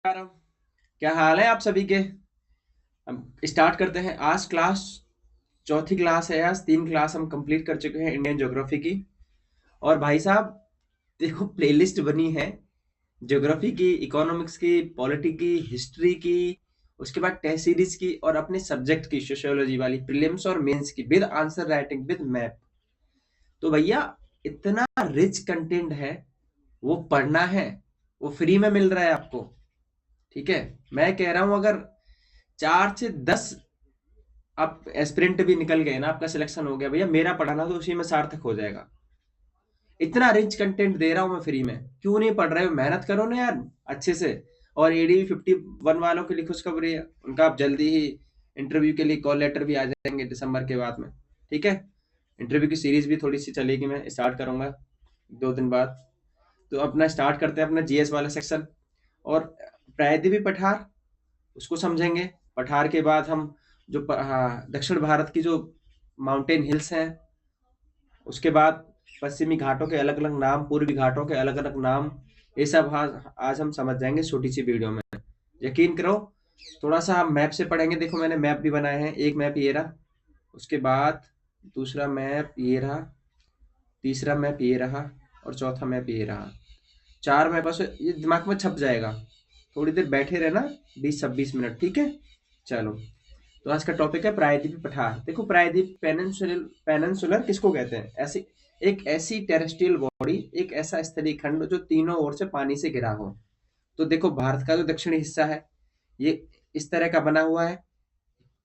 नमस्कार। क्या हाल है आप सभी के। हम स्टार्ट करते हैं। आज क्लास चौथी क्लास है। आज 3 क्लास हम कंप्लीट कर चुके हैं इंडियन ज्योग्राफी की। और भाई साहब देखो प्लेलिस्ट बनी है ज्योग्राफी की, इकोनॉमिक्स की, पॉलिटी की, हिस्ट्री की, उसके बाद टेस्ट सीरीज की और अपने सब्जेक्ट की सोशियोलॉजी वाली प्रीलिम्स और मेंस की with answer writing with map. तो भैया इतना रिच कंटेंट है, वो पढ़ना है, वो फ्री में मिल रहा है आपको। ठीक है, मैं कह रहा हूं अगर 4 से 10 आप एस्पिरेंट भी निकल गए ना, आपका सिलेक्शन हो गया भैया, मेरा पढ़ाना तो उसी में सार्थक हो जाएगा। इतना रिच कंटेंट दे रहा हूं मैं फ्री में, क्यों नहीं पढ़ रहे हो? मेहनत करो ना यार अच्छे से। और एडी 51 वालों के लिए खुशखबरी है, उनका आप जल्दी ही इंटरव्यू के लिए कॉल लेटर भी आ जाएंगे दिसंबर के बाद में। ठीक है, इंटरव्यू की सीरीज भी थोड़ी सी चलेगी, मैं स्टार्ट करूंगा 2 दिन बाद। तो अपना स्टार्ट करते हैं अपना जीएस वाला सेक्शन। और प्रायद्वीपीय पठार उसको समझेंगे। पठार के बाद हम जो हाँ, दक्षिण भारत की जो माउंटेन हिल्स हैं, उसके बाद पश्चिमी घाटों के अलग अलग नाम, पूर्वी घाटों के अलग अलग नाम, ये सब आज हम समझ जाएंगे छोटी सी वीडियो में। यकीन करो, थोड़ा सा हम मैप से पढ़ेंगे। देखो मैंने मैप भी बनाए हैं। एक मैप ये रहा, उसके बाद दूसरा मैप ये रहा, तीसरा मैप ये रहा और चौथा मैप ये रहा। 4 मैप बस ये दिमाग में छप जाएगा। थोड़ी देर बैठे रहना, 20-26 मिनट। ठीक है, चलो। तो आज का टॉपिक है प्रायद्वीपीय पठार। देखो प्रायद्वीप पेनिनसुलर पेनिनसुलर किसको कहते हैं? ऐसी टेरेस्ट्रियल बॉडी, एक ऐसा स्थलीय खंड जो तीनों ओर से पानी से घिरा हो। तो देखो भारत का जो दक्षिणी हिस्सा है, ये इस तरह का बना हुआ है।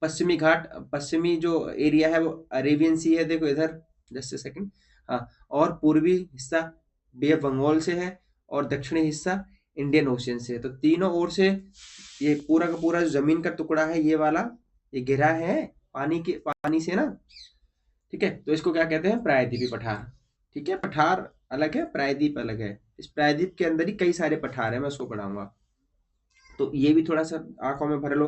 पश्चिमी घाट, पश्चिमी जो एरिया है वो अरेबियन सी है, देखो इधर, जस्ट सेकंड। हाँ, और पूर्वी हिस्सा बे ऑफ बंगाल से है और दक्षिणी हिस्सा इंडियन ओशियन से है। तो तीनों ओर से ये पूरा का पूरा जो जमीन का टुकड़ा है, ये वाला ये घिरा है पानी से ना। ठीक है, तो इसको क्या कहते हैं? प्रायद्वीपीय पठार। ठीक है, पठार अलग है, प्रायद्वीप अलग है। इस प्रायद्वीप के अंदर ही कई सारे पठार है, मैं उसको पढ़ाऊंगा। तो ये भी थोड़ा सा आंखों में भर लो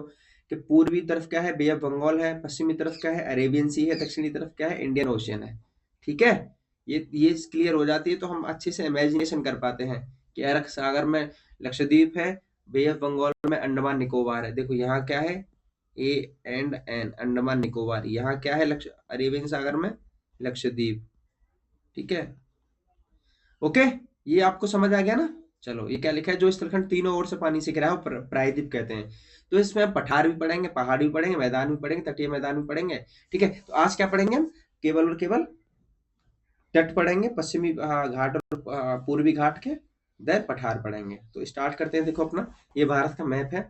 कि पूर्वी तरफ क्या है? बे ऑफ बंगाल है। पश्चिमी तरफ क्या है? अरेबियन सी है। दक्षिणी तरफ क्या है? इंडियन ओशियन है। ठीक है, ये क्लियर हो जाती है तो हम अच्छे से इमेजिनेशन कर पाते हैं कि अरब सागर में लक्षद्वीप है, बे ऑफ बंगाल में अंडमान निकोबार है। देखो यहाँ क्या है? A and N, Andaman Nicobar. यहाँ क्या है? लक्ष अरेबियन सागर में लक्षद्वीप। ठीक है, ओके, ये आपको समझ आ गया ना। चलो, ये क्या लिखा है? जो स्थलखंड तीनों ओर से पानी से घिरा है वो प्रायद्वीप कहते हैं। तो इसमें हम पठार भी पढ़ेंगे, पहाड़ भी पढ़ेंगे, मैदान भी पढ़ेंगे, तटीय मैदान भी पढ़ेंगे। ठीक है, तो आज क्या पढ़ेंगे हम? केवल और केवल तट पढ़ेंगे, पश्चिमी घाट और पूर्वी घाट के। देन पठार पढ़ेंगे। तो स्टार्ट करते हैं। देखो अपना ये भारत का मैप है।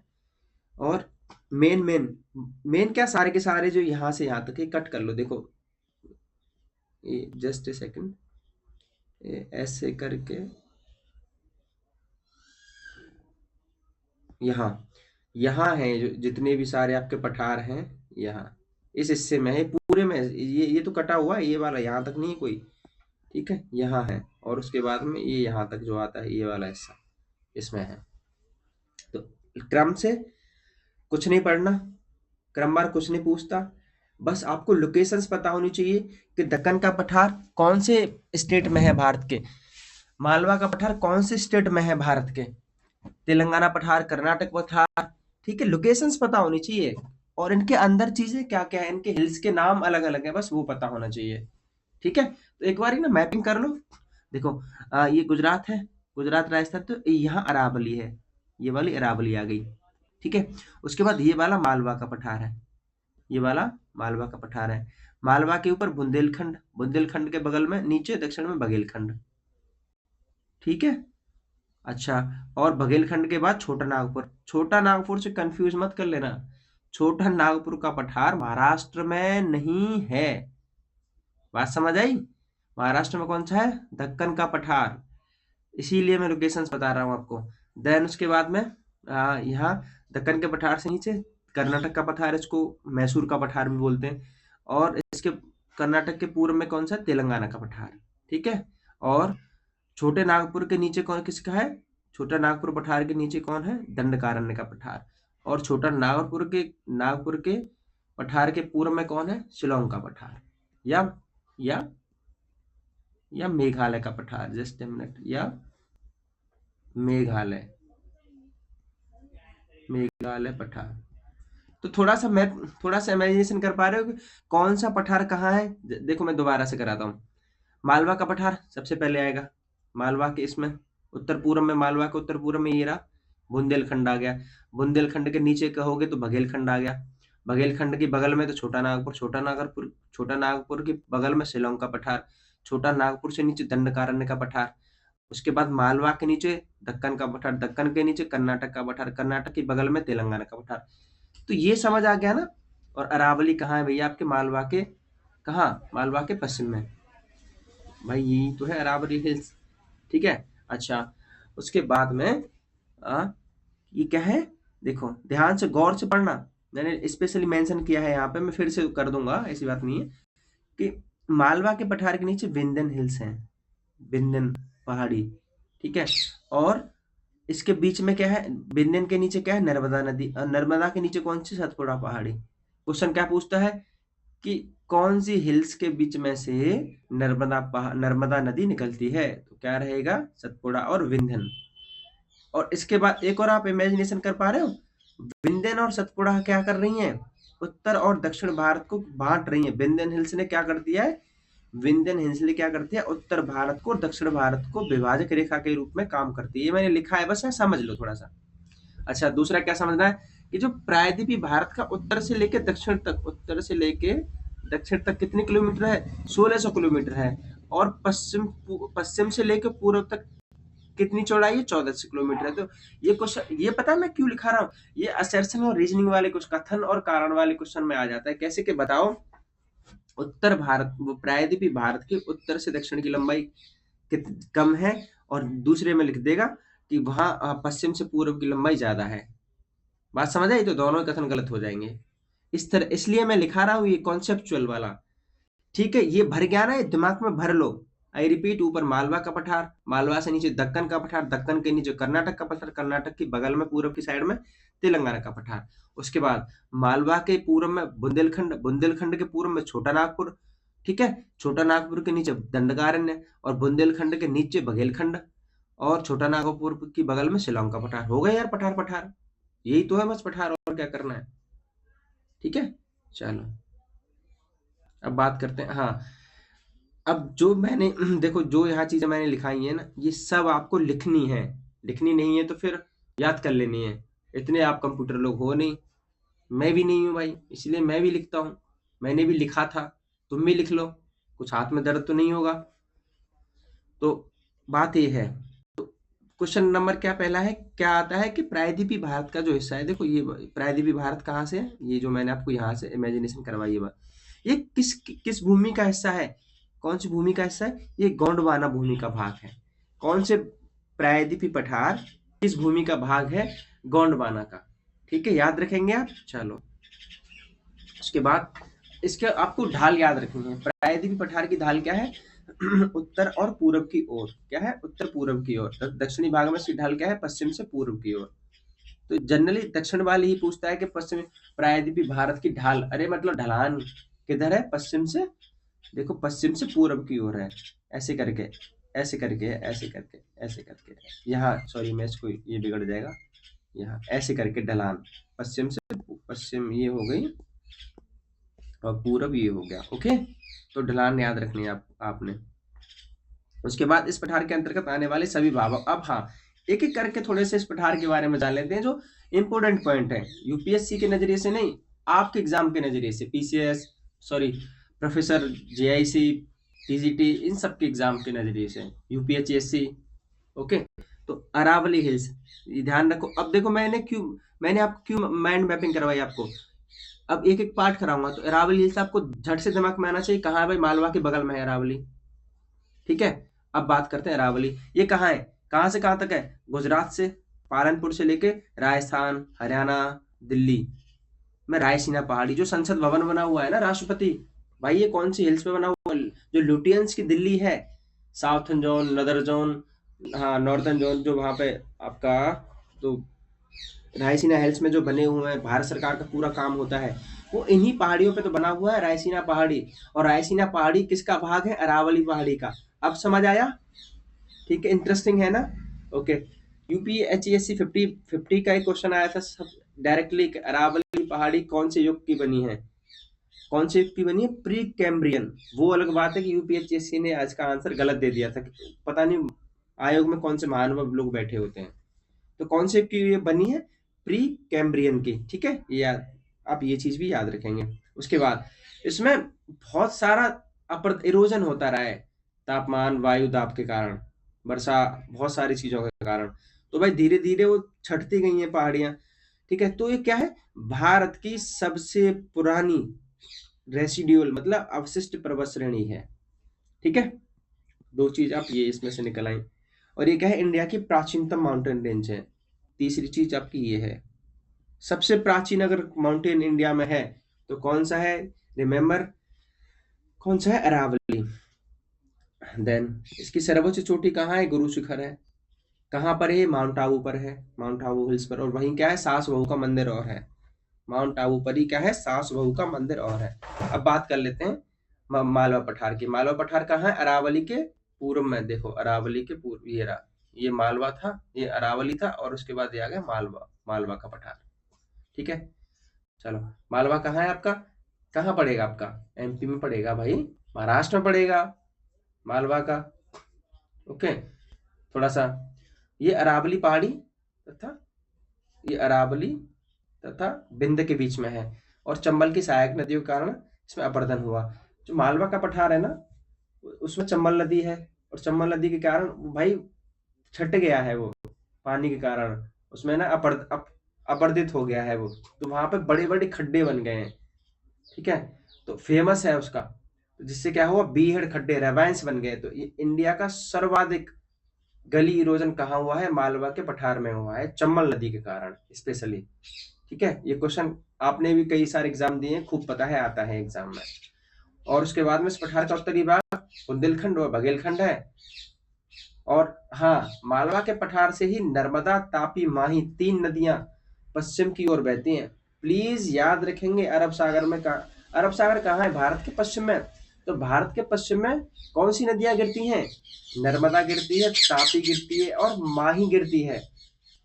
और मेन मेन मेन क्या, सारे के सारे जो यहाँ से यहाँ तक, ये कट कर लो। देखो ये जस्ट ए सेकंड, ऐसे करके यहाँ यहाँ है जो जितने भी सारे आपके पठार हैं, यहाँ इस हिस्से में है पूरे में। ये तो कटा हुआ है, ये वाला यहाँ तक नहीं है कोई। ठीक है, यहाँ है। और उसके बाद में ये यहाँ तक जो आता है, ये वाला हिस्सा इसमें है। तो क्रम से कुछ नहीं पढ़ना, क्रमवार कुछ नहीं पूछता, बस आपको लोकेशंस पता होनी चाहिए कि दक्कन का पठार कौन से स्टेट में है भारत के, मालवा का पठार कौन से स्टेट में है भारत के, तेलंगाना पठार, कर्नाटक पठार। ठीक है, लोकेशंस पता होनी चाहिए। और इनके अंदर चीजें क्या क्या है, इनके हिल्स के नाम अलग अलग है, बस वो पता होना चाहिए। ठीक है, तो एक बार ना मैपिंग कर लो। देखो ये गुजरात है, गुजरात राजस्थान, तो यहाँ अरावली है, ये वाली अरावली आ गई। ठीक है, उसके बाद ये वाला मालवा का पठार है, ये वाला मालवा का पठार है। मालवा के ऊपर बुंदेलखंड, बुंदेलखंड के बगल में नीचे दक्षिण में बघेलखंड। ठीक है, अच्छा, और बघेलखंड के बाद छोटा नागपुर। छोटा नागपुर से कंफ्यूज मत कर लेना, छोटा नागपुर का पठार महाराष्ट्र में नहीं है। बात समझ आई? महाराष्ट्र में कौन सा है? दक्कन का पठार। इसीलिए मैं लोकेशंस बता रहा हूँ आपको। देन उसके बाद में यहाँ दक्कन के पठार से नीचे कर्नाटक का पठार है, इसको मैसूर का पठार भी बोलते हैं। और इसके कर्नाटक के पूर्व में कौन सा? तेलंगाना का पठार। ठीक है, और छोटे नागपुर के नीचे कौन किसका है? छोटा नागपुर पठार के नीचे कौन है? दंडकारण्य का पठार। और छोटा नागपुर के पठार के पूर्व में कौन है? शिलोंग का पठार, या या या मेघालय का पठार। जस्ट ए मिनट, या मेघालय। मेघालय पठार। तो थोड़ा सा इमेजिनेशन कर पा रहे हो कि कौन सा पठार कहाँ है? देखो मैं दोबारा से कराता हूँ। मालवा का पठार सबसे पहले आएगा। मालवा के इसमें उत्तर पूर्व में, मालवा के उत्तर पूर्व में ये रहा बुंदेलखंड आ गया। बुंदेलखंड के नीचे कहोगे तो बघेलखंड आ गया। बघेलखंड के बगल में तो छोटा नागपुर, छोटा नागपुर के बगल में शिलोंग का पठार। छोटा नागपुर से नीचे दंडकारण्य का पठार। उसके बाद मालवा के नीचे दक्कन का पठार, दक्कन के नीचे कर्नाटक का पठार, कर्नाटक के बगल में तेलंगाना का पठार। तो ये समझ आ गया ना। और अरावली कहाँ है भैया? आपके मालवा के कहाँ? मालवा के पश्चिम में भाई, यही तो है अरावली हिल्स। ठीक है। अच्छा, उसके बाद में आ, ये क्या है? देखो ध्यान से गौर से पढ़ना, मैंने स्पेशली मेंशन किया है यहाँ पे, मैं फिर से कर दूंगा, ऐसी बात नहीं है। कि मालवा के पठार के नीचे विंध्यन हिल्स हैं, विंध्यन पहाड़ी। ठीक है। और इसके बीच में क्या है? विंध्यन के नीचे क्या है? नर्मदा नदी। नर्मदा के नीचे कौन सी? सतपुड़ा पहाड़ी। क्वेश्चन क्या पूछता है कि कौन सी हिल्स के बीच में से नर्मदा नदी निकलती है? तो क्या रहेगा? सतपुड़ा और विंध्यन। और इसके बाद एक और आप इमेजिनेशन कर पा रहे हो, विंध्यन और सतपुड़ा क्या कर रही हैं? उत्तर और दक्षिण भारत को बांट रही हैं। विंध्यन हिल्स ने क्या कर दिया है? विंध्यन हिल्स ने क्या करती है? उत्तर भारत को और दक्षिण भारत को विभाजक रेखा के रूप में काम करती है। ये मैंने लिखा है, बस समझ लो थोड़ा सा। अच्छा, दूसरा क्या समझना है कि जो प्रायद्वीपीय भारत का उत्तर से लेके दक्षिण तक, उत्तर से लेके दक्षिण तक कितने किलोमीटर है? 1600 किलोमीटर है। और पश्चिम से लेके पूर्व तक कितनी चौड़ाई है? 1400 किलोमीटर है। तो ये क्वेश्चन, ये पता है मैं क्यों लिखा रहा हूँ? ये असर्शन और रीजनिंग वाले कुछ कथन और कारण वाले क्वेश्चन में आ जाता है। कैसे कि बताओ, उत्तर भारत, प्रायद्वीपीय भारत के उत्तर से दक्षिण की लंबाई कम है, और दूसरे में लिख देगा कि वहां पश्चिम से पूर्व की लंबाई ज्यादा है। बात समझ आई? तो दोनों कथन गलत हो जाएंगे इस तरह, इसलिए मैं लिखा रहा हूँ ये कॉन्सेप्चुअल वाला। ठीक है, ये भर गया ना, ये दिमाग में भर लो। आई रिपीट, ऊपर मालवा का पठार, मालवा से नीचे दक्कन का पठार, दक्कन के नीचे कर्नाटक का पठार, कर्नाटक की बगल में पूर्व की साइड में तेलंगाना का पठार। उसके बाद मालवा के पूर्व में बुंदेलखंड, बुंदेलखंड के पूर्व में छोटा नागपुर। ठीक है। छोटा नागपुर के नीचे दंडकारण्य, और बुंदेलखंड के नीचे बघेलखंड, और छोटा नागपुर की बगल में शिलोंग का पठार। हो गया यार पठार पठार, यही तो है बस पठार, और क्या करना है। ठीक है, चलो अब बात करते हैं। हाँ, अब जो मैंने देखो, जो यहाँ चीजें मैंने लिखाई है ना, ये सब आपको लिखनी है। लिखनी नहीं है तो फिर याद कर लेनी है। इतने आप कंप्यूटर लोग हो नहीं, मैं भी नहीं हूँ भाई, इसलिए मैं भी लिखता हूँ। मैंने भी लिखा था, तुम भी लिख लो, कुछ हाथ में दर्द तो नहीं होगा। तो बात ये है। क्वेश्चन नंबर क्या पहला है, क्या आता है कि प्रायद्वीपीय भारत का जो हिस्सा है, देखो ये प्रायद्वीपीय भारत कहाँ से है? ये जो मैंने आपको यहाँ से इमेजिनेशन करवाई है बात, ये किस भूमि का हिस्सा है? कौन सी भूमि का हिस्सा है? ये गोंडवाना भूमि का भाग है। कौन से प्रायद्वीपीय पठार किस भूमि का भाग है? गोंडवाना का। ठीक है, याद रखेंगे आप। चलो, उसके बाद इसके आपको ढाल याद रखनी है। प्रायद्वीपीय पठार की ढाल क्या है? उत्तर और पूर्व की ओर। क्या है? उत्तर पूर्व की ओर। दक्षिणी भाग में इसकी ढाल क्या है? पश्चिम से पूर्व की ओर। तो जनरली दक्षिण वाले ही पूछता है कि पश्चिम प्रायद्वीपीय भारत की ढाल, अरे मतलब ढलान किधर है? पश्चिम से, देखो पश्चिम से पूर्व की ओर है, ऐसे करके, ऐसे करके, ऐसे करके, ऐसे करके, यहाँ सॉरी मैं इसको, ये बिगड़ जाएगा, यहाँ ऐसे करके ढलान, पश्चिम से, पश्चिम ये हो गई और पूरब ये हो गया। ओके, तो ढलान याद रखनी है आपने। उसके बाद इस पठार के अंतर्गत आने वाले सभी भाग। अब हाँ, एक एक करके थोड़े से इस पठार के बारे में जान लेते हैं, जो इंपोर्टेंट पॉइंट है यूपीएससी के नजरिए से नहीं, आपके एग्जाम के नजरिए से, PCS, sorry professor, JIC, TGT, इन सब के एग्जाम के नजरिए से, यूपीएचएससी। ओके, तो अरावली हिल्स, ये ध्यान रखो। अब देखो मैंने आपको क्यों माइंड मैपिंग करवाई आपको। अब एक एक पार्ट कराऊंगा, तो अरावली हिल्स आपको झट से दिमाग में आना चाहिए, कहाँ है भाई? मालवा के बगल में है अरावली। ठीक है, अब बात करते हैं अरावली। ये कहाँ है? कहाँ से कहाँ तक है? गुजरात से, पालनपुर से लेके राजस्थान, हरियाणा, दिल्ली में रायसीना पहाड़ी, जो संसद भवन बना हुआ है ना राष्ट्रपति, भाई ये कौन सी हिल्स पे बना हुआ है? जो लुटियंस की दिल्ली है, साउथर्न जोन, नदर जोन, हाँ नॉर्थर्न जोन, जो वहां पे आपका, तो रायसीना हिल्स में जो बने हुए हैं, भारत सरकार का पूरा काम होता है, वो इन्हीं पहाड़ियों पे तो बना हुआ है, रायसीना पहाड़ी। और रायसीना पहाड़ी किसका भाग है? अरावली पहाड़ी का। अब समझ आया? ठीक है, इंटरेस्टिंग है ना? ओके, यूपीएचएससी 50 का एक क्वेश्चन आया था सब डायरेक्टली, अरावली पहाड़ी कौन से युग की बनी है? कौन से युग की बनी है? Pre Cambrian. वो अलग बात है कि यूपीएचएससी ने आज का आंसर गलत दे दिया था, पता नहीं आयोग में कौन से महानुभाव लोग बैठे होते हैं। तो कौन से युग की ये बनी है? प्री कैम्ब्रियन की, ठीक है, ये याद, आप ये चीज भी याद रखेंगे। उसके बाद इसमें बहुत सारा अपर इरोजन होता रहा है, तापमान, वायु दाब के कारण, वर्षा, बहुत सारी चीजों के कारण। तो भाई धीरे धीरे वो छटती गई हैं पहाड़ियां, ठीक है। तो ये क्या है? भारत की सबसे पुरानी रेसिड्यूअल मतलब अवशिष्ट पर्वत श्रेणी है, ठीक है। दो चीज आप ये इसमें से निकल आई। और ये क्या है? इंडिया की प्राचीनतम माउंटेन रेंज है। तीसरी चीज आपकी ये है, सबसे प्राचीन अगर माउंटेन इंडिया में है तो कौन सा है? रिमेंबर, कौन सा है? अरावली। देन इसकी सर्वोच्च चोटी कहाँ है? गुरु शिखर है। कहाँ पर है? माउंट आबू पर है, माउंट आबू हिल्स पर। और वहीं क्या है? सास बहू का मंदिर और है। माउंट आबू पर ही क्या है? सास बहू का मंदिर और है। अब बात कर लेते हैं मालवा पठार की। मालवा पठार कहाँ है? अरावली के पूर्व में। देखो अरावली के पूर्व, ये रहा, ये मालवा था, ये अरावली था, और उसके बाद ये आ गया मालवा, मालवा का पठार, ठीक है। चलो, मालवा कहाँ है आपका? कहाँ पड़ेगा आपका? एमपी में पड़ेगा भाई, महाराष्ट्र में पड़ेगा मालवा का। ओके, थोड़ा सा, ये अरावली पहाड़ी तथा ये अरावली तथा बिंद के बीच में है, और चंबल की सहायक नदियों के कारण इसमें अपर्दन हुआ। जो मालवा का पठार है ना, उसमें चंबल नदी है, और चंबल नदी के कारण भाई छट गया है वो पानी के कारण, उसमें ना अपर्दित हो गया है वो। तो वहां पे बड़े बड़े खड्डे बन गए हैं, ठीक है। तो फेमस है उसका, तो जिससे क्या हुआ? बीहड़ खड्डे, रेवांस बन गए। तो ये इंडिया का सर्वाधिक गली इरोजन कहाँ हुआ है? मालवा के पठार में हुआ है, चंबल नदी के कारण स्पेशली, ठीक है। ये क्वेश्चन आपने भी कई सारे एग्जाम दिए हैं, खूब पता है, आता है एग्जाम में। और उसके बाद में इस पठार का उत्तरी भाग बुंदेलखंड और बघेलखंड है। और हाँ, मालवा के पठार से ही नर्मदा, तापी, माही तीन नदियां पश्चिम की ओर बहती हैं। प्लीज याद रखेंगे, अरब सागर में अरब सागर कहाँ है? भारत के पश्चिम में। तो भारत के पश्चिम में कौन सी नदियां गिरती हैं? नर्मदा गिरती है, तापी गिरती है, और माही गिरती है,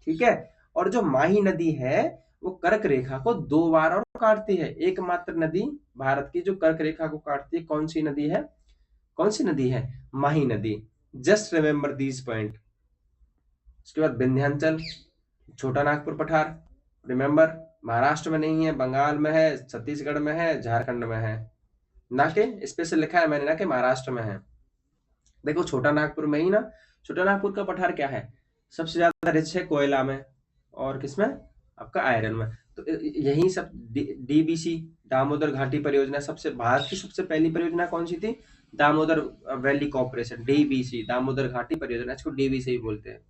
ठीक है। और जो माही नदी है वो कर्क रेखा को दो बार और काटती है। एकमात्र नदी भारत की जो कर्क रेखा को काटती है, कौन सी नदी है? कौन सी नदी है? माही नदी। Just remember these point. उसके बाद विंध्याचल, छोटा नागपुर पठार, रिमेंबर, महाराष्ट्र में नहीं है, बंगाल में है, छत्तीसगढ़ में है, झारखंड में है, ना के स्पेशल लिखा है मैंने, ना कि महाराष्ट्र में है। देखो छोटा नागपुर में ही ना, छोटा नागपुर का पठार क्या है? सबसे ज्यादा रिच है कोयला में, और किसमें? आपका आयरन में। तो यही सब डीबीसी, दामोदर घाटी परियोजना, सबसे भारत की सबसे पहली परियोजना कौन सी थी? Damodar valley corporation, DBC, Damodar घाटी परियोजना, इसको डीबीसी ही बोलते हैं,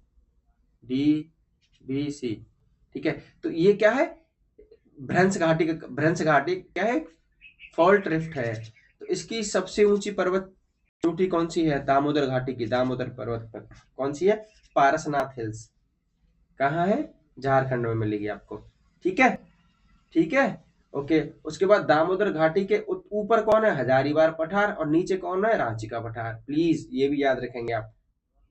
डीबीसी, ठीक है। तो ये क्या है? भ्रंश घाटी क्या है? फॉल्ट रिफ्ट है। तो इसकी सबसे ऊंची पर्वत चोटी कौन सी है? दामोदर घाटी की, दामोदर पर्वत पर कौन सी है? पारसनाथ हिल्स। कहाँ है? झारखंड में मिलेगी आपको, ठीक है, ठीक है। ओके, उसके बाद दामोदर घाटी के ऊपर कौन है? हजारीबाग पठार, और नीचे कौन है? रांची का पठार। प्लीज ये भी याद रखेंगे आप,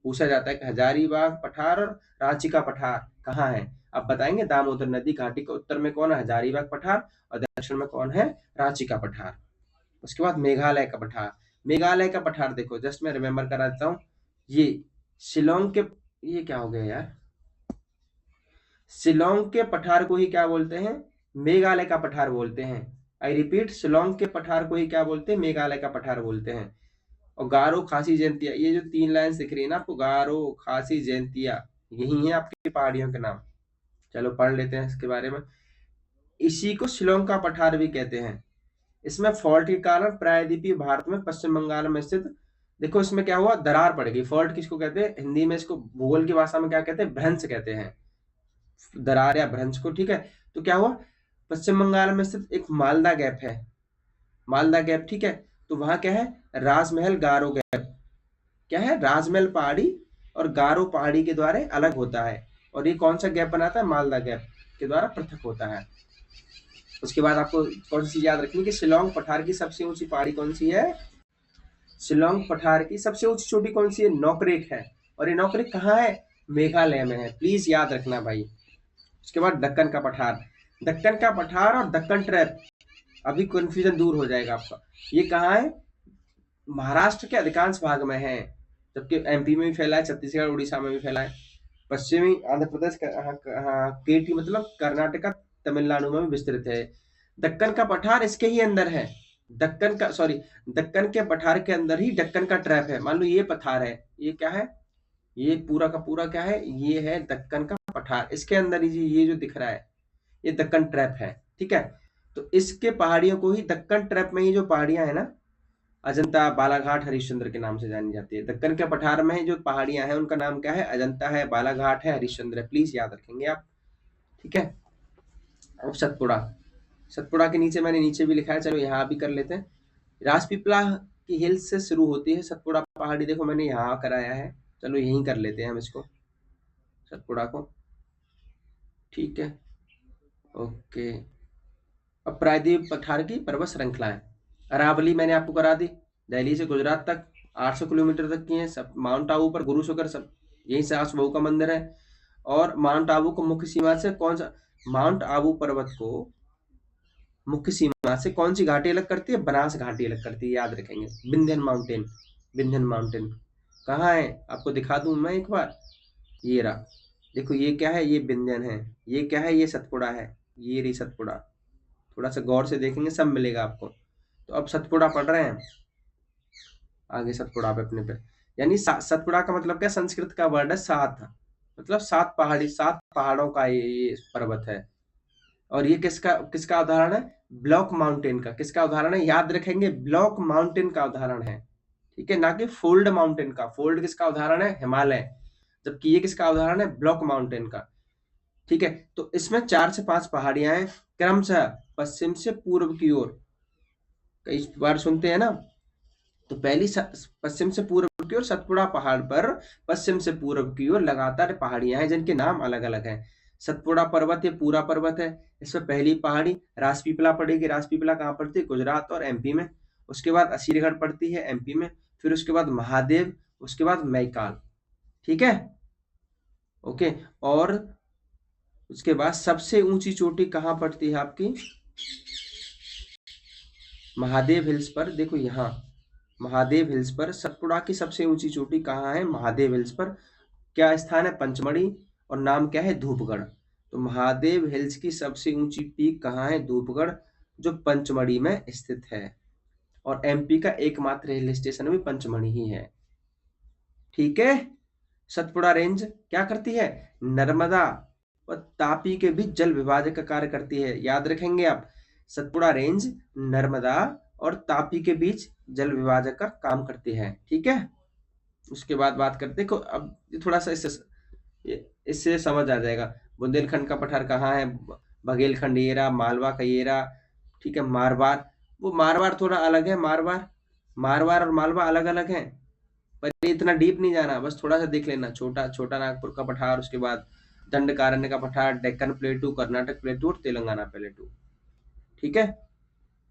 पूछा जाता है कि हजारीबाग पठार और रांची का पठार कहाँ है। आप बताएंगे दामोदर नदी घाटी के उत्तर में कौन है? हजारीबाग पठार, और दक्षिण में कौन है? रांची का पठार। उसके बाद मेघालय का पठार। मेघालय का पठार देखो, जस्ट मैं रिमेम्बर करा देता हूँ, ये शिलोंग के, ये क्या हो गया यार? शिलोंग के पठार को ही क्या बोलते हैं? मेघालय का पठार बोलते हैं। आई रिपीट, शिलोंग के पठार को ही क्या बोलते हैं? मेघालय का पठार बोलते हैं। और गारो, खासी, जयंतिया, ये जो तीन लाइन दिख रही है ना आपको, गारो, खासी, जयंतिया, यही है आपकी पहाड़ियों के नाम। चलो पढ़ लेते हैं इसके बारे में। इसी को शिलोंग का पठार भी कहते हैं। इसमें फॉल्ट के कारण प्रायद्वीपीय भारत में पश्चिम बंगाल में स्थित, देखो इसमें क्या हुआ? दरार पड़ गई। फॉल्ट किसको कहते हैं? हिंदी में इसको भूगोल की भाषा में क्या कहते हैं? भ्रंश कहते हैं, दरार या भ्रंश को, ठीक है। तो क्या हुआ? पश्चिम बंगाल में स्थित एक मालदा गैप है, मालदा गैप, ठीक है। तो वहां क्या है? राजमहल गारो गैप, क्या है? राजमहल पहाड़ी और गारो पहाड़ी के द्वारा अलग होता है, और ये कौन सा गैप बनाता है? मालदा गैप के द्वारा पृथक होता है। उसके बाद आपको कौन सी याद रखनी कि शिलोंग पठार की सबसे ऊंची पहाड़ी कौन सी है? शिलोंग पठार की सबसे ऊंची चोटी कौन सी है? नोकरेक है। और ये नोकरेक कहाँ है? मेघालय में है, प्लीज याद रखना भाई। उसके बाद दक्कन का पठार, दक्कन का पठार और दक्कन ट्रैप, अभी कंफ्यूजन दूर हो जाएगा आपका। ये कहाँ है? महाराष्ट्र के अधिकांश भाग में है, जबकि एमपी में भी फैला है, छत्तीसगढ़ उड़ीसा में भी फैला है, पश्चिमी आंध्र प्रदेश, हाँ केटी मतलब कर्नाटका, तमिलनाडु में भी विस्तृत है। दक्कन का पठार इसके ही अंदर है, दक्कन के पठार के अंदर ही दक्कन का ट्रैप है। मान लो ये पठार है, ये क्या है, ये पूरा का पूरा क्या है, ये है दक्कन का पठार, इसके अंदर ही ये जो दिख रहा है ये दक्कन ट्रैप है, ठीक है। तो इसके पहाड़ियों को ही दक्कन ट्रैप में ही जो पहाड़ियां है ना, अजंता, बालाघाट, हरिश्चंद्र के नाम से जानी जाती है। दक्कन के पठार में जो पहाड़ियां हैं उनका नाम क्या है, अजंता है, बालाघाट है, हरिश्चंद्र है, प्लीज याद रखेंगे आप, ठीक है। अब सतपुड़ा, सतपुड़ा के नीचे मैंने नीचे भी लिखा है, चलो यहाँ भी कर लेते हैं। राजपीपला की हिल्स से शुरू होती है सतपुड़ा पहाड़ी, देखो मैंने यहाँ कराया है, चलो यहीं कर लेते हैं हम इसको, सतपुड़ा को, ठीक है, ओके। अब प्रायद्वीप पठार की पर्वत श्रृंखला है, अरावली मैंने आपको करा दी, दिल्ली से गुजरात तक 800 किलोमीटर तक की है सब। माउंट आबू पर गुरु शुक्र सब, यहीं से आस बहू का मंदिर है। और माउंट आबू को मुख्य सीमा से कौन सा, माउंट आबू पर्वत को मुख्य सीमा से कौन सी घाटी अलग करती है, बनास घाटी अलग करती है, याद रखेंगे। विंध्यन माउंटेन, विंध्यन माउंटेन कहाँ है, आपको दिखा दूं मैं एक बार, ये रहा, देखो ये क्या है, ये विंध्यन है, ये क्या है, ये सतपुड़ा है, ये रही सतपुड़ा, थोड़ा सा गौर से देखेंगे सब मिलेगा आपको। तो अब सतपुड़ा पढ़ रहे हैं, आगे सतपुड़ा पे अपने पे, यानी सतपुड़ा का मतलब क्या, संस्कृत का वर्ड है सात, मतलब सात पहाड़ी, सात पहाड़ों का ये पर्वत है। और ये किसका किसका उदाहरण है, ब्लॉक माउंटेन का, किसका उदाहरण है, याद रखेंगे, ब्लॉक माउंटेन का उदाहरण है, ठीक है, ना कि फोल्ड माउंटेन का। फोल्ड किसका उदाहरण है, हिमालय, जबकि ये किसका उदाहरण है, ब्लॉक माउंटेन का, ठीक है। तो इसमें 4 से 5 पहाड़ियां हैं, क्रमशः पश्चिम से पूर्व की ओर, कई बार सुनते हैं ना। तो पहली पश्चिम से पूर्व की ओर सतपुड़ा पहाड़ पर पश्चिम से पूर्व की ओर लगातार पहाड़ियां हैं जिनके नाम अलग अलग हैं। सतपुड़ा पर्वत ये पूरा पर्वत है, इसमें पहली पहाड़ी राजपीपला पड़ेगी। राजपीपला कहाँ पड़ती है, गुजरात और एमपी में। उसके बाद असीरगढ़ पड़ती है एमपी में, फिर उसके बाद महादेव, उसके बाद मैकाल, ठीक है, ओके। और उसके बाद सबसे ऊंची चोटी कहाँ पड़ती है आपकी, महादेव हिल्स पर, देखो यहाँ महादेव हिल्स पर, सतपुड़ा की सबसे ऊंची चोटी कहाँ है, महादेव हिल्स पर। क्या स्थान है, पंचमढ़ी, और नाम क्या है, धूपगढ़। तो महादेव हिल्स की सबसे ऊंची पीक कहाँ है, धूपगढ़, जो पंचमढ़ी में स्थित है। और एमपी का एकमात्र हिल स्टेशन भी पंचमढ़ी ही है, ठीक है। सतपुड़ा रेंज क्या करती है, नर्मदा और तापी के बीच जल विभाजक का कार्य करती है, याद रखेंगे आप। सतपुड़ा रेंज नर्मदा और तापी के बीच जल विभाजक का काम करती है, ठीक है। उसके बाद बात करते, देखो अब थोड़ा सा इससे समझ आ जाएगा। बुंदेलखंड का पठार कहाँ है, बघेलखंड ये रहा, मालवा का ये रहा, ठीक है। मारवाड़, वो मारवाड़ थोड़ा अलग है, मारवाड़, मारवाड़ और मालवा अलग अलग है, पर ये इतना डीप नहीं जाना, बस थोड़ा सा देख लेना। छोटा छोटा नागपुर का पठार, उसके बाद दंडकारण्य का पठार, डेक्कन प्लेटू, कर्नाटक प्लेटू और तेलंगाना प्लेटू, ठीक है।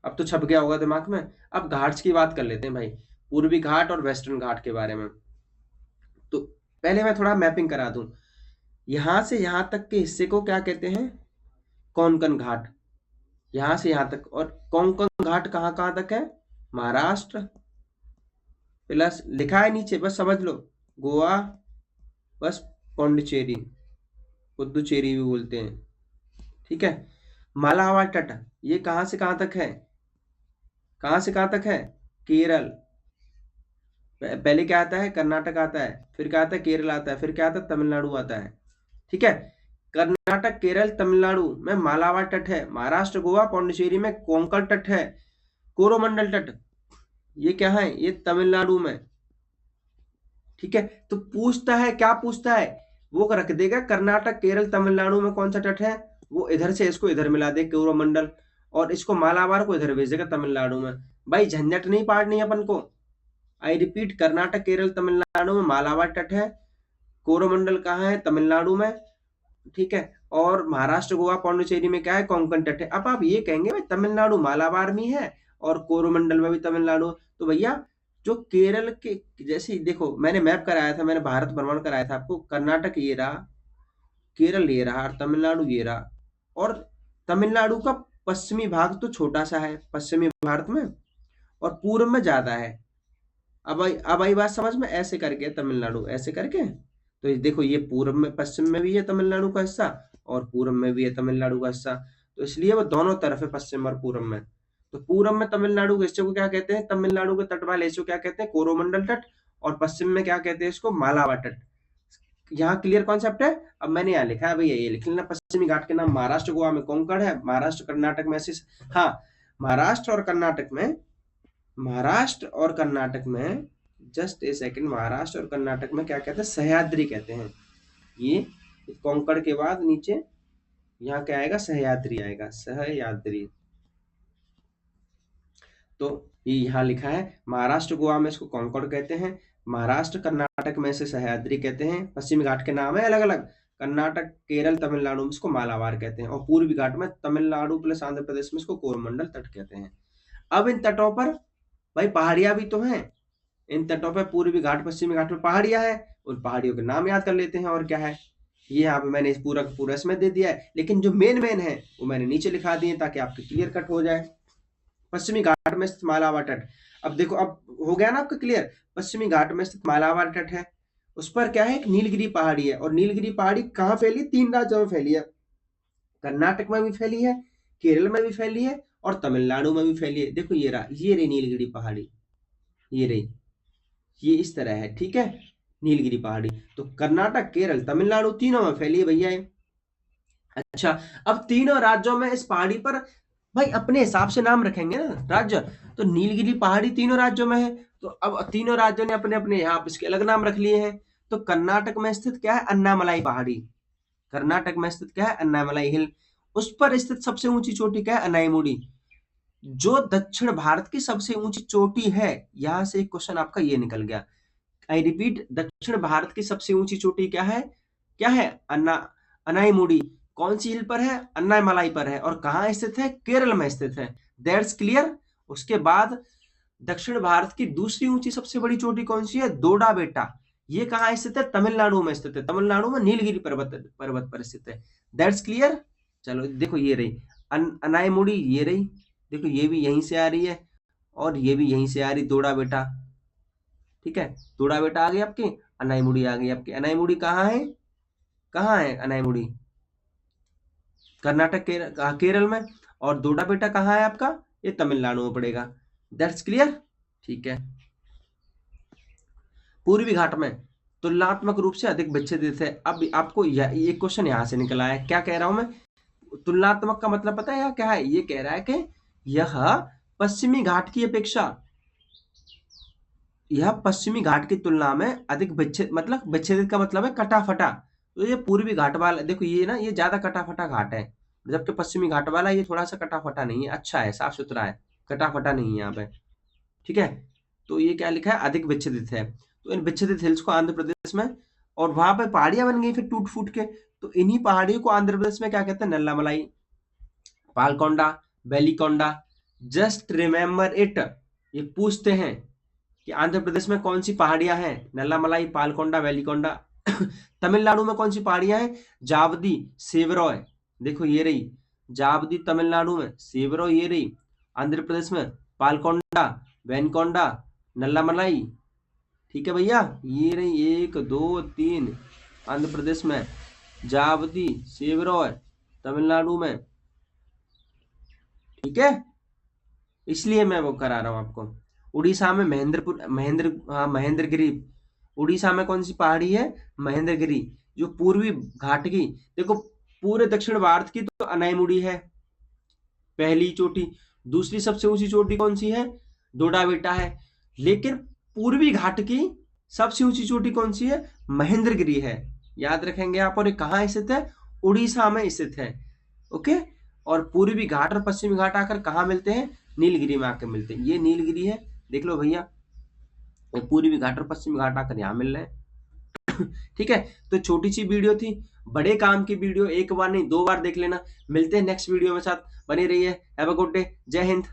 अब तो छप गया होगा दिमाग में। अब घाट्स की बात कर लेते हैं भाई, पूर्वी घाट और वेस्टर्न घाट के बारे में। तो पहले मैं थोड़ा मैपिंग करा दूं, यहां से यहां तक के हिस्से को क्या कहते हैं, कोंकण घाट, यहां से यहां तक। और कोंकण घाट कहां कहां तक है, महाराष्ट्र, प्लस लिखा है नीचे, बस समझ लो, गोवा, बस पौंडीचेरी, पुदुचेरी भी बोलते हैं, ठीक है। मालाबार तट, ये कहां से कहां तक है, कहां से कहां तक है, केरल, पहले क्या आता है, कर्नाटक आता है, फिर क्या आता है, केरल आता है, फिर क्या आता है, तमिलनाडु आता है, ठीक है। कर्नाटक, केरल, तमिलनाडु में मालाबार तट है, महाराष्ट्र, गोवा, पौंडीचेरी में कोंकण तट है। कोरोमंडल तट ये क्या है, ये तमिलनाडु में, ठीक है। तो पूछता है, क्या पूछता है, वो रख देगा कर्नाटक, केरल, तमिलनाडु में कौन सा तट है, वो इधर से इसको इधर मिला दे कोरोमंडल, और इसको मालाबार को इधर भेज देगा तमिलनाडु में। भाई झंझट नहीं पाड़नी अपन को, आई रिपीट, कर्नाटक, केरल, तमिलनाडु में मालाबार तट है, कोरोमंडल कहाँ है, तमिलनाडु में, ठीक है। और महाराष्ट्र, गोवा, पौंडीचेरी में क्या है, कोंकण तट है। अब आप ये कहेंगे भाई तमिलनाडु मालाबार में है और कोरोमंडल में भी तमिलनाडु, तो भैया जो केरल के, जैसे देखो मैंने मैप कराया था, मैंने भारत भ्रमण कराया था आपको, कर्नाटक ये रहा, केरल ये रहा, और तमिलनाडु ये रहा। और तमिलनाडु का पश्चिमी भाग तो छोटा सा है पश्चिमी भारत में, और पूर्व में ज्यादा है। अब आई बात समझ में, ऐसे करके तमिलनाडु ऐसे करके, तो ये देखो ये पूर्व में पश्चिम में भी है तमिलनाडु का हिस्सा, और पूर्व में भी है तमिलनाडु का हिस्सा, तो इसलिए वो दोनों तरफ है पश्चिम और पूर्व में। तो पूर्व में तमिलनाडु के हिस्से को क्या कहते हैं, तमिलनाडु के तट वाले हिस्से को क्या कहते हैं, कोरोमंडल तट, और पश्चिम में क्या कहते हैं इसको, मालावा तट। यहाँ क्लियर कॉन्सेप्ट है। अब मैंने यहाँ लिखा है भैया, ये लिख लेना, पश्चिमी घाट के नाम महाराष्ट्र गोवा में कोंकण है, महाराष्ट्र कर्नाटक में हाँ, महाराष्ट्र और कर्नाटक में, महाराष्ट्र और कर्नाटक में, जस्ट ए सेकंड, महाराष्ट्र और कर्नाटक में क्या कहते हैं, सह्याद्री कहते हैं। ये कोंकण के बाद नीचे यहाँ क्या आएगा, सह्याद्री आएगा, सह्याद्री। तो ये यहाँ लिखा है, महाराष्ट्र गोवा में इसको कोंकण कहते हैं, महाराष्ट्र कर्नाटक में इसे सह्याद्री कहते हैं। पश्चिमी घाट के नाम है अलग अलग, कर्नाटक केरल तमिलनाडु में इसको मालाबार कहते हैं, और पूर्वी घाट में तमिलनाडु प्लस आंध्र प्रदेश में इसको कोरोमंडल तट कहते हैं। अब इन तटों पर भाई पहाड़ियां भी तो हैं, इन तटों पर पूर्वी घाट पश्चिमी घाट में पहाड़ियां हैं, उन पहाड़ियों के नाम याद कर लेते हैं, और क्या है ये यहाँ पे मैंने पूरा पूरा इसमें दे दिया है, लेकिन जो मेन है वो मैंने नीचे लिखा दिए ताकि आपके क्लियर कट हो जाए। पश्चिमी घाट में स्थित मालाबार तट, अब देखो अब हो गया ना आपका क्लियर, पश्चिमी घाट में स्थित मालाबार तट है, उस पर क्या है, एक नीलगिरी पहाड़ी है, और नीलगिरी पहाड़ी कहाँ फैली है, 3 राज्यों में फैली है, कर्नाटक में भी फैली है, केरल में भी फैली है, और तमिलनाडु में भी फैली है। देखो ये रहा, ये रही नीलगिरी पहाड़ी, ये रही, ये इस तरह है, ठीक है, नीलगिरी पहाड़ी। तो कर्नाटक केरल तमिलनाडु तीनों में फैली है भैया ये। अच्छा, अब तीनों राज्यों में इस पहाड़ी पर भाई अपने हिसाब से नाम रखेंगे ना राज्य, तो नीलगिरी पहाड़ी तीनों राज्यों में है, तो अब तीनों राज्यों ने अपने अपने यहाँ इसके अलग नाम रख लिए हैं। तो कर्नाटक में स्थित क्या है, अन्नामलाई पहाड़ी, कर्नाटक में स्थित क्या है, अन्नामलाई हिल, उस पर स्थित सबसे ऊंची चोटी क्या है, अनाईमुड़ी, जो दक्षिण भारत की सबसे ऊंची चोटी है। यहां से एक क्वेश्चन आपका ये निकल गया, आई रिपीट, दक्षिण भारत की सबसे ऊंची चोटी क्या है, क्या है, अनाईमुड़ी। कौन सी हिल पर है, अन्नामलाई पर है, और कहाँ स्थित है, केरल में स्थित है। That's clear. उसके बाद दक्षिण भारत की दूसरी ऊंची सबसे बड़ी चोटी कौन सी है, दोडा बेटा, ये कहाँ स्थित है, तमिलनाडु में स्थित है, तमिलनाडु में नीलगिरी पर्वत पर स्थित है। That's clear. चलो देखो ये रही अनाईमुड़ी, ये रही, देखो ये भी यहीं से आ रही है, और ये भी यहीं से आ रही, दोडा बेटा, ठीक है, दोडा बेटा आ गई आपकी, अनाईमुड़ी आ गई आपकी। अनाईमुड़ी कहाँ है, कहाँ है अनाईमुड़ी, कर्नाटक केरल में, और दोडा बेटा कहाँ है आपका, ये तमिलनाडु में पड़ेगा। दैट्स क्लियर, ठीक है। पूर्वी घाट में तुलनात्मक रूप से अधिक विच्छेदित है। अब आपको ये क्वेश्चन यहां से निकला है, क्या कह रहा हूं मैं, तुलनात्मक का मतलब पता है यह क्या है, ये कह रहा है कि यह पश्चिमी घाट की अपेक्षा, यह पश्चिमी घाट की तुलना में अधिक विच्छेद, मतलब विच्छेदित का मतलब है कटा फटा, तो ये पूर्वी घाट वाला देखो ये ना, ये ज्यादा कटा फटा घाट है, जबकि पश्चिमी घाट वाला ये थोड़ा सा कटा फटा नहीं है, अच्छा है, साफ सुथरा है, कटा फटा नहीं है यहाँ पे, ठीक है। तो ये क्या लिखा है, अधिक विच्छेदित है। तो इन विच्छेदित हिल्स को आंध्र प्रदेश में, और वहां पे पहाड़ियां बन गई फिर टूट फूट के, तो इन्हीं पहाड़ियों को आंध्र प्रदेश में क्या कहते हैं, Nallamalai, Palkonda, Velikonda. Just remember it, ये पूछते हैं कि आंध्र प्रदेश में कौन सी पहाड़ियां हैं, नल्लामलाई, पालकोंडा, वेलिकोंडा। तमिलनाडु में कौन सी पहाड़ियां हैं, जावदी, सेवरॉय, देखो ये रही जावदी तमिलनाडु में, सेवरॉय ये रही आंध्र प्रदेश में, पालकोंडा, वेनकोंडा, नल्लामलाई, ठीक है भैया, ये रही 1 2 3 आंध्र प्रदेश में, जावदी, सेवरॉय तमिलनाडु में, ठीक है, इसलिए मैं वो करा रहा हूं आपको। उड़ीसा में महेंद्रगिरी, उड़ीसा में कौन सी पहाड़ी है, महेंद्रगिरी, जो पूर्वी घाट की, देखो पूरे दक्षिण भारत की तो अनाईमुड़ी है पहली चोटी, दूसरी सबसे ऊंची चोटी कौन सी है, दोडा बेटा है, लेकिन पूर्वी घाट की सबसे ऊंची चोटी कौन सी है, महेंद्रगिरी है, याद रखेंगे आप। और ये कहाँ स्थित है, उड़ीसा में स्थित है, ओके। और पूर्वी घाट और पश्चिमी घाट आकर कहाँ मिलते हैं, नीलगिरी में आकर मिलते हैं, ये नीलगिरी है, देख लो भैया, पूर्वी घाट और पश्चिमी घाट आकर यहाँ मिल रहे हैं। ठीक है, तो छोटी सी वीडियो थी, बड़े काम की वीडियो, एक बार नहीं 2 बार देख लेना। मिलते हैं नेक्स्ट वीडियो में साथ, बने रहिए, हैव अ गुड डे, जय हिंद।